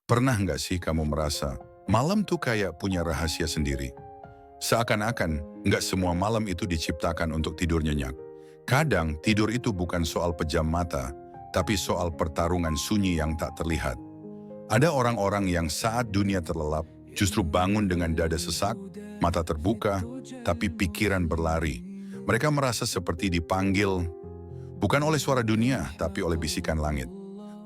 Pernah nggak sih kamu merasa malam tuh kayak punya rahasia sendiri? Seakan-akan nggak semua malam itu diciptakan untuk tidur nyenyak. Kadang tidur itu bukan soal pejam mata, tapi soal pertarungan sunyi yang tak terlihat. Ada orang-orang yang saat dunia terlelap, justru bangun dengan dada sesak, mata terbuka, tapi pikiran berlari. Mereka merasa seperti dipanggil, bukan oleh suara dunia, tapi oleh bisikan langit.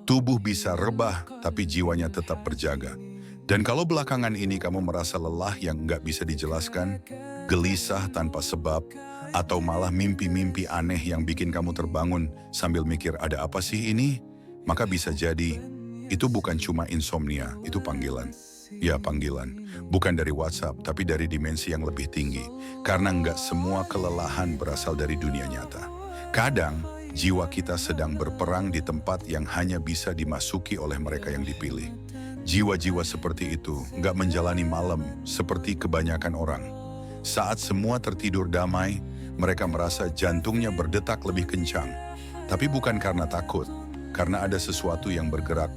Tubuh bisa rebah, tapi jiwanya tetap berjaga. Dan kalau belakangan ini kamu merasa lelah yang nggak bisa dijelaskan, gelisah tanpa sebab, atau malah mimpi-mimpi aneh yang bikin kamu terbangun sambil mikir ada apa sih ini? Maka bisa jadi, itu bukan cuma insomnia, itu panggilan. Ya panggilan, bukan dari WhatsApp, tapi dari dimensi yang lebih tinggi. Karena nggak semua kelelahan berasal dari dunia nyata. Kadang, jiwa kita sedang berperang di tempat yang hanya bisa dimasuki oleh mereka yang dipilih. Jiwa-jiwa seperti itu nggak menjalani malam seperti kebanyakan orang. Saat semua tertidur damai, mereka merasa jantungnya berdetak lebih kencang. Tapi bukan karena takut, karena ada sesuatu yang bergerak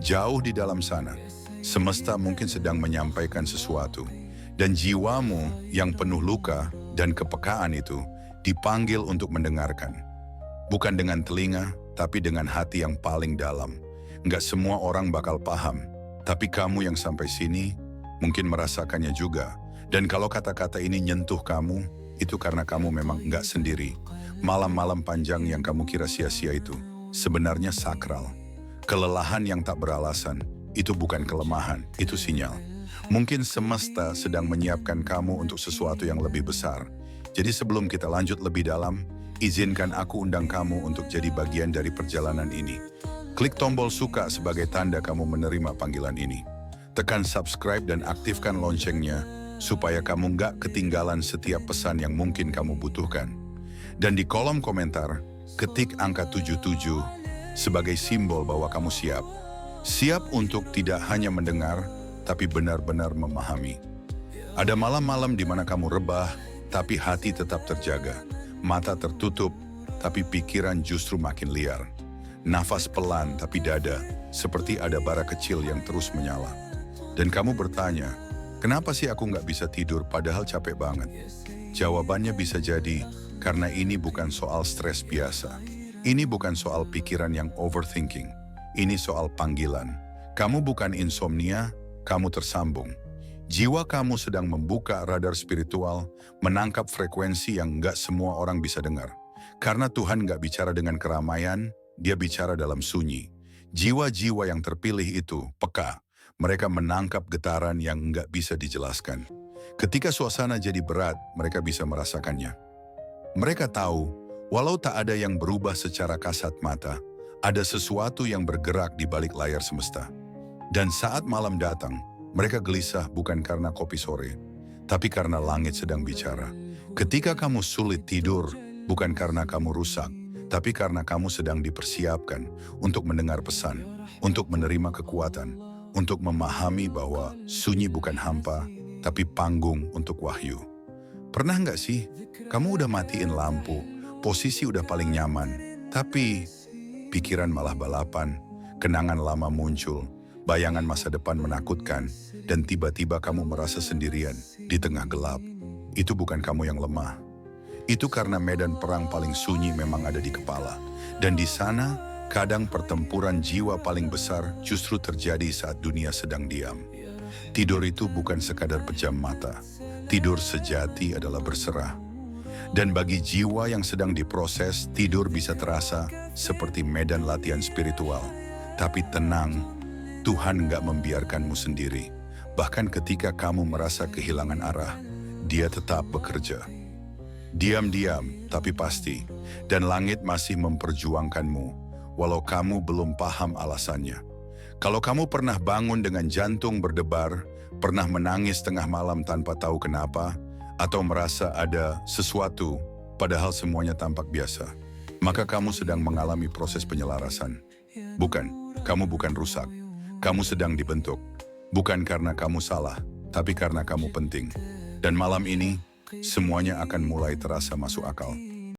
jauh di dalam sana. Semesta mungkin sedang menyampaikan sesuatu. Dan jiwamu yang penuh luka dan kepekaan itu dipanggil untuk mendengarkan. Bukan dengan telinga, tapi dengan hati yang paling dalam. Nggak semua orang bakal paham, tapi kamu yang sampai sini mungkin merasakannya juga. Dan kalau kata-kata ini nyentuh kamu, itu karena kamu memang nggak sendiri. Malam-malam panjang yang kamu kira sia-sia itu sebenarnya sakral. Kelelahan yang tak beralasan, itu bukan kelemahan, itu sinyal. Mungkin semesta sedang menyiapkan kamu untuk sesuatu yang lebih besar. Jadi sebelum kita lanjut lebih dalam, izinkan aku undang kamu untuk jadi bagian dari perjalanan ini. Klik tombol suka sebagai tanda kamu menerima panggilan ini. Tekan subscribe dan aktifkan loncengnya, supaya kamu nggak ketinggalan setiap pesan yang mungkin kamu butuhkan. Dan di kolom komentar, ketik angka 77 sebagai simbol bahwa kamu siap. Siap untuk tidak hanya mendengar, tapi benar-benar memahami. Ada malam-malam di mana kamu rebah, tapi hati tetap terjaga. Mata tertutup, tapi pikiran justru makin liar. Nafas pelan, tapi dada seperti ada bara kecil yang terus menyala. Dan kamu bertanya, kenapa sih aku nggak bisa tidur padahal capek banget? Jawabannya bisa jadi, karena ini bukan soal stres biasa. Ini bukan soal pikiran yang overthinking. Ini soal panggilan. Kamu bukan insomnia, kamu tersambung. Jiwa kamu sedang membuka radar spiritual, menangkap frekuensi yang nggak semua orang bisa dengar. Karena Tuhan nggak bicara dengan keramaian, Dia bicara dalam sunyi. Jiwa-jiwa yang terpilih itu peka. Mereka menangkap getaran yang nggak bisa dijelaskan. Ketika suasana jadi berat, mereka bisa merasakannya. Mereka tahu, walau tak ada yang berubah secara kasat mata, ada sesuatu yang bergerak di balik layar semesta. Dan saat malam datang, mereka gelisah bukan karena kopi sore, tapi karena langit sedang bicara. Ketika kamu sulit tidur, bukan karena kamu rusak, tapi karena kamu sedang dipersiapkan untuk mendengar pesan, untuk menerima kekuatan, untuk memahami bahwa sunyi bukan hampa, tapi panggung untuk wahyu. Pernah nggak sih, kamu udah matiin lampu, posisi udah paling nyaman, tapi pikiran malah balapan, kenangan lama muncul, bayangan masa depan menakutkan, dan tiba-tiba kamu merasa sendirian di tengah gelap. Itu bukan kamu yang lemah. Itu karena medan perang paling sunyi memang ada di kepala. Dan di sana, kadang pertempuran jiwa paling besar justru terjadi saat dunia sedang diam. Tidur itu bukan sekadar pejam mata. Tidur sejati adalah berserah. Dan bagi jiwa yang sedang diproses, tidur bisa terasa seperti medan latihan spiritual. Tapi tenang, Tuhan nggak membiarkanmu sendiri. Bahkan ketika kamu merasa kehilangan arah, Dia tetap bekerja. Diam-diam, tapi pasti. Dan langit masih memperjuangkanmu, walau kamu belum paham alasannya. Kalau kamu pernah bangun dengan jantung berdebar, pernah menangis tengah malam tanpa tahu kenapa, atau merasa ada sesuatu, padahal semuanya tampak biasa, maka kamu sedang mengalami proses penyelarasan. Bukan, kamu bukan rusak. Kamu sedang dibentuk. Bukan karena kamu salah, tapi karena kamu penting. Dan malam ini, semuanya akan mulai terasa masuk akal.